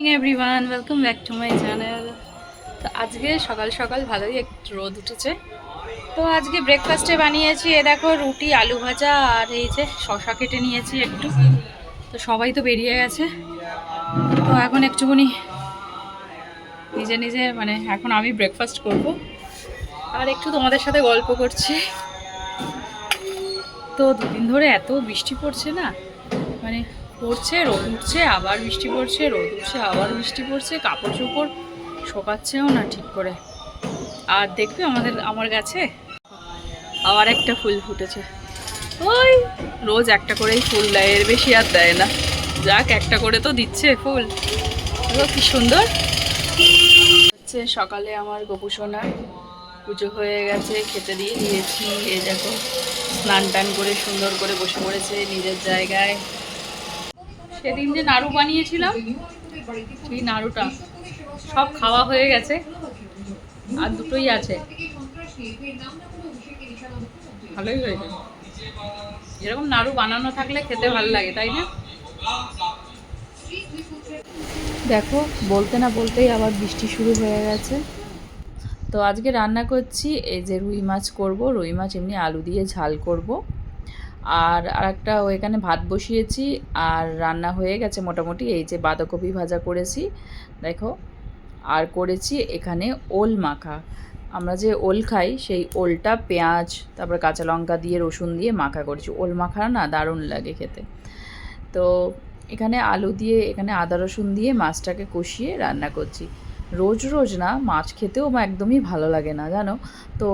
Everyone, welcome back to my channel. তো আজকে সকাল সকাল ভালোই একটু রোদ উঠেছে। তো আজকে ব্রেকফাস্টে বানিয়েছি এ দেখো রুটি, আলু ভাজা আর এই যে শশা কেটে নিয়েছি একটু। তো সবাই তো বেরিয়ে গেছে, তো এখন একটুখানি নিজে নিজে এখন আমি ব্রেকফাস্ট করব আর একটু তোমাদের সাথে গল্প করছি। তো দুদিন ধরে এত বৃষ্টি পড়ছে না, মানে পড়ছে রোদ উঠছে আবার বৃষ্টি পড়ছে, রোদ উঠছে আবার বৃষ্টি পড়ছে, কাপড় চোপড় শোকাচ্ছেও না ঠিক করে। আর দেখবে আমার গাছে আবার একটা ফুল ফুটেছে। ওই রোজ একটা করেই ফুল দেয়, এর বেশি আর দেয় না। যাক, একটা করে তো দিচ্ছে ফুল। কি সুন্দর হচ্ছে। সকালে আমার গোপুসোনা পুজো হয়ে গেছে, খেতে দিয়ে দিয়েছি। এই দেখো স্নান টান করে সুন্দর করে বসে পড়েছে নিজের জায়গায়। সেদিন যে নাড়ু বানিয়েছিলাম, সেই নাড়ুটা সব খাওয়া হয়ে গেছে, আর দুটোই আছে। ভালোই হয়েছে। এরকম নাড়ু বানানো থাকলে খেতে ভালো লাগে, তাই না? দেখো, বলতে না বলতেই আবার বৃষ্টি শুরু হয়ে গেছে। তো আজকে রান্না করছি এই যে রুই মাছ করব। রুই মাছ এমনি আলু দিয়ে ঝাল করব। আর আরেকটা এখানে ভাত বসিয়েছি, আর রান্না হয়ে গেছে মোটামুটি। এই যে বাঁধাকপি ভাজা করেছি দেখো, আর করেছি এখানে ওল মাখা। আমরা যে ওল খাই সেই ওলটা পেঁয়াজ তারপর কাঁচা লঙ্কা দিয়ে রসুন দিয়ে মাখা করেছি। ওল মাখা না দারুণ লাগে খেতে। তো এখানে আলু দিয়ে, এখানে আদা রসুন দিয়ে মাছটাকে কষিয়ে রান্না করছি। রোজ রোজ না মাছ খেতেও একদমই ভালো লাগে না, জানো তো।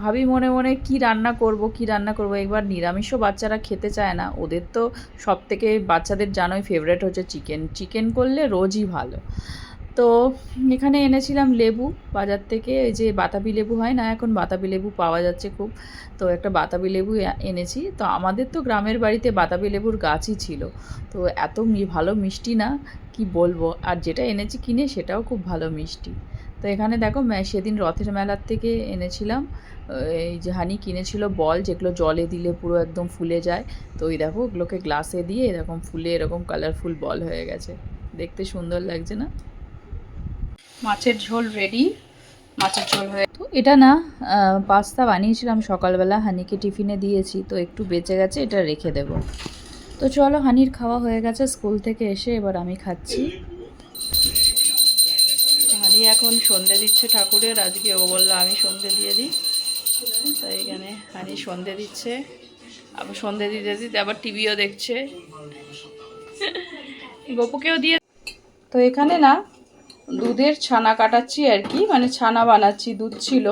ভাবি মনে মনে কি রান্না করব কি রান্না করব। একবার নিরামিষও বাচ্চারা খেতে চায় না, ওদের তো সব থেকে বাচ্চাদের জানোই ফেভারেট হচ্ছে চিকেন। চিকেন করলে রোজই ভালো। তো এখানে এনেছিলাম লেবু বাজার থেকে, এই যে বাতাবি লেবু হয় না, এখন বাতাবি লেবু পাওয়া যাচ্ছে খুব। তো একটা বাতাবি লেবু এনেছি। তো আমাদের তো গ্রামের বাড়িতে বাতাবি লেবুর গাছই ছিল। তো এত ভালো মিষ্টি না, কি বলবো। আর যেটা এনেছি কিনে সেটাও খুব ভালো মিষ্টি। তো এখানে দেখো সেদিন রথের মেলার থেকে এনেছিলাম এই যে হানি কিনেছিল বল, যেগুলো জলে দিলে পুরো একদম ফুলে যায়। তো ওই দেখো ওগুলোকে গ্লাসে দিয়ে এরকম ফুলে এরকম কালারফুল বল হয়ে গেছে, দেখতে সুন্দর লাগছে না? মাছের ঝোল রেডি। মাছের ঝোল হয়ে তো এটা না পাস্তা বানিয়েছিলাম সকালবেলা, হানিকে টিফিনে দিয়েছি, তো একটু বেঁচে গেছে, এটা রেখে দেব। তো চলো, হানির খাওয়া হয়ে গেছে স্কুল থেকে এসে, এবার আমি খাচ্ছি। হানি এখন সন্ধে দিচ্ছে ঠাকুরের, আজকে ও বললো আমি সন্ধে দিয়ে দিই। তাই এখানে হানি সন্ধে দিচ্ছে, আবার সন্ধে দিতে দিতে আবার টিভিও দেখছে। গপুকেও দিয়ে। তো এখানে না দুধের ছানা কাটাচ্ছি আর কি, ছানা বানাচ্ছি। দুধ ছিল,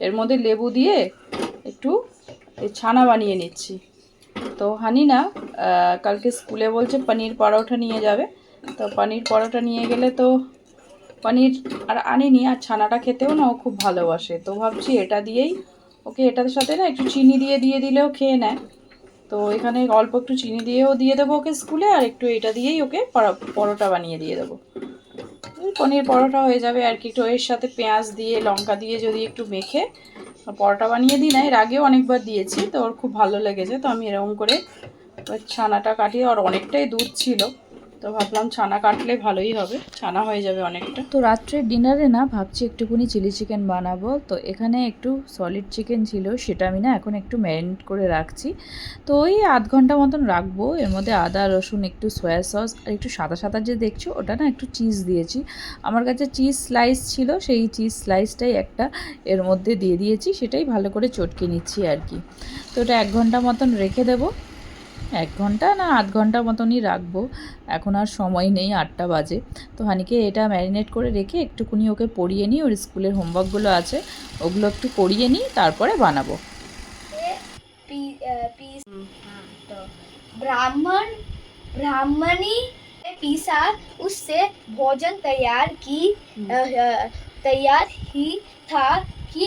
এর মধ্যে লেবু দিয়ে একটু এই ছানা বানিয়ে নিচ্ছি। তো হানি না কালকে স্কুলে বলছে পনির পরোটা নিয়ে যাবে। তো পনির পরোটা নিয়ে গেলে তো পনির আর আনিনি, আর ছানাটা খেতেও না ও খুব ভালোবাসে। তো ভাবছি এটা দিয়েই ওকে, এটার সাথে না একটু চিনি দিয়ে দিলেও খেয়ে নেয়। তো এখানে অল্প একটু চিনি দিয়েও দিয়ে দেবো ওকে স্কুলে, আর একটু এটা দিয়েই ওকে পরোটা বানিয়ে দিয়ে দেবো। পনির পরোটা হয়ে যাবে আর কি। একটু এর সাথে পেঁয়াজ দিয়ে লঙ্কা দিয়ে যদি একটু মেখে পরোটা বানিয়ে দিই না, এর আগেও অনেকবার দিয়েছি, তো ওর খুব ভালো লেগেছে। তো আমি এরকম করে ছানাটা কাটিয়ে, আর অনেকটাই দুধ ছিল, তো ভাবলাম ছানা কাটলে ভালোই হবে, ছানা হয়ে যাবে অনেকটা। তো রাত্রের ডিনারে না ভাবছি একটুখানি চিলি চিকেন বানাবো। তো এখানে একটু সলিড চিকেন ছিল, সেটা আমি না এখন একটু ম্যারিনেট করে রাখছি। তো ওই আধ ঘন্টা মতন রাখবো। এর মধ্যে আদা রসুন, একটু সয়া সস, আর একটু সাদা সাদা যে দেখছো ওটা না একটু চিজ দিয়েছি। আমার কাছে চিজ স্লাইস ছিল, সেই চিজ স্লাইসটাই একটা এর মধ্যে দিয়ে দিয়েছি, সেটাই ভালো করে চটকে নিচ্ছি আর কি। তো ওটা 1 ঘন্টা মতন রেখে দেবো। 1 ঘন্টা না আধ ঘন্টা মতনই রাখবো, এখন আর সময় নেই, 8টা বাজে। তো হানিকে এটা ম্যারিনেট করে রেখে একটুকুনি ওকে পড়িয়ে নিই, ওর স্কুলের হোমওয়ার্কগুলো আছে ওগুলো একটু করিয়ে নিই, তারপরে বানাবো। तो ब्राह्मण ब्राह्मणी ने पीसा, उससे भोजन तैयार ही था कि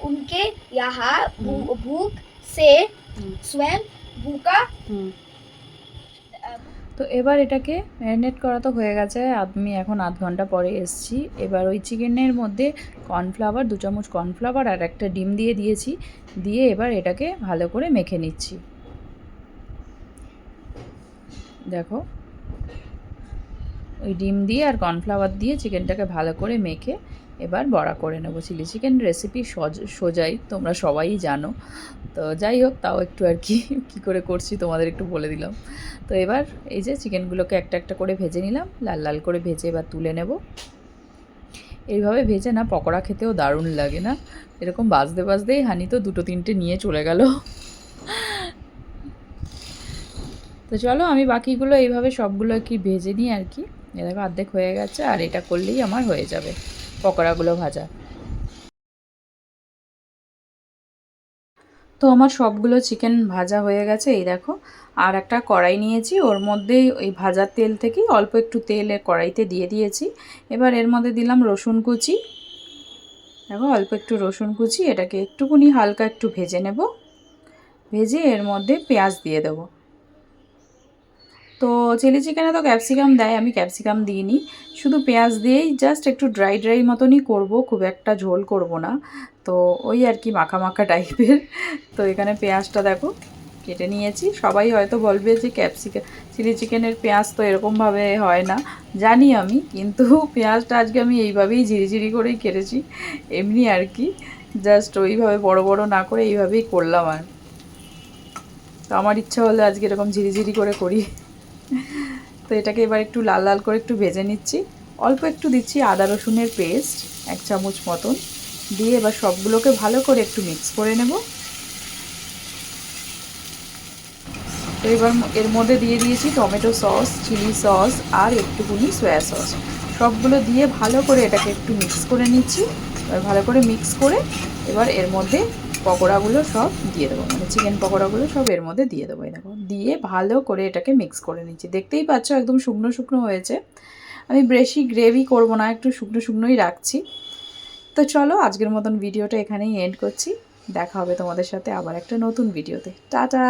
उनके यहाँ भूख से स्वयं भूखा। তো এবার এটাকে ম্যারিনেট করা তো হয়ে গেছে, আমি এখন আধ ঘন্টা পরে এসেছি। এবার ওই চিকেনের মধ্যে কর্নফ্লাওয়ার 2 চামচ কর্নফ্লাওয়ার আর একটা ডিম দিয়ে দিয়েছি, দিয়ে এবার এটাকে ভালো করে মেখে নিচ্ছি। দেখো ওই ডিম দিয়ে আর কর্নফ্লাওয়ার দিয়ে চিকেনটাকে ভালো করে মেখে এবার বড়া করে নেবো। চিলি চিকেন রেসিপি সোজাই, তোমরা সবাই জানো। তো যাই হোক, তাও একটু আর কি কী করে করছি তোমাদের একটু বলে দিলাম। তো এবার এই যে চিকেনগুলোকে একটা একটা করে ভেজে নিলাম, লাল লাল করে ভেজে এবার তুলে নেব। এইভাবে ভেজে না পকোড়া খেতেও দারুণ লাগে না? এরকম বাজতে বাজতেই হানি তো 2-3টে নিয়ে চলে গেল। তো চলো আমি বাকিগুলো এইভাবে সবগুলো কি ভেজে নিই আর কি। এভাবে অর্ধেক হয়ে গেছে, আর এটা করলেই আমার হয়ে যাবে পকোড়াগুলো ভাজা। তো আমার সবগুলো চিকেন ভাজা হয়ে গেছে, এই দেখো। আর একটা কড়াই নিয়েছি, ওর মধ্যে ওই ভাজার তেল থেকেই অল্প একটু তেল কড়াইতে দিয়ে দিয়েছি। এবার এর মধ্যে দিলাম রসুন কুচি, দেখো অল্প একটু রসুন কুচি, এটাকে একটুকুনি হালকা একটু ভেজে নেব। ভেজে এর মধ্যে পেঁয়াজ দিয়ে দেবো। তো চিলি চিকেনে তো ক্যাপসিকাম দেয়, আমি ক্যাপসিকাম দিইনি, শুধু পেঁয়াজ দিয়েই জাস্ট একটু ড্রাই ড্রাই মতনই করব, খুব একটা ঝোল করব না। তো ওই আর কি মাখা মাখা টাইপের। তো এখানে পেঁয়াজটা দেখো কেটে নিয়েছি। সবাই হয়তো বলবে যে চিলি চিকেনের পেঁয়াজ তো এরকমভাবে হয় না, জানি আমি, কিন্তু পেঁয়াজটা আজকে আমি এইভাবেই ঝিরিঝিরি করেই কেটেছি, এমনি আর কি, জাস্ট ওইভাবে বড় বড় না করে এইভাবেই করলাম। আর তো আমার ইচ্ছা হলে আজকে এরকম ঝিরিঝিরি করে করি। তো এটাকে এবার একটু লাল লাল করে একটু ভেজে নিচ্ছি। অল্প একটু দিচ্ছি আদা রসুনের পেস্ট, 1 চামচ মতন দিয়ে এবার সবগুলোকে ভালো করে একটু মিক্স করে নেব। তো এবার এর মধ্যে দিয়ে দিয়েছি টমেটো সস, চিলি সস আর একটুকুনি সয়া সস, সবগুলো দিয়ে ভালো করে এটাকে একটু মিক্স করে নিচ্ছি। এবার ভালো করে মিক্স করে এবার এর মধ্যে পকোড়াগুলো সব দিয়ে দেবো, মানে চিকেন পকোড়াগুলো সব এর মধ্যে দিয়ে দেবো। এরকম দিয়ে ভালো করে এটাকে মিক্স করে নিচ্ছি। দেখতেই পাচ্ছ একদম শুকনো শুকনো হয়েছে। আমি বেশি গ্রেভি করব না, একটু শুকনো শুকনোই রাখছি। তো চলো আজকের মতন ভিডিওটা এখানেই এন্ড করছি। দেখা হবে তোমাদের সাথে আবার একটা নতুন ভিডিওতে। টাটা।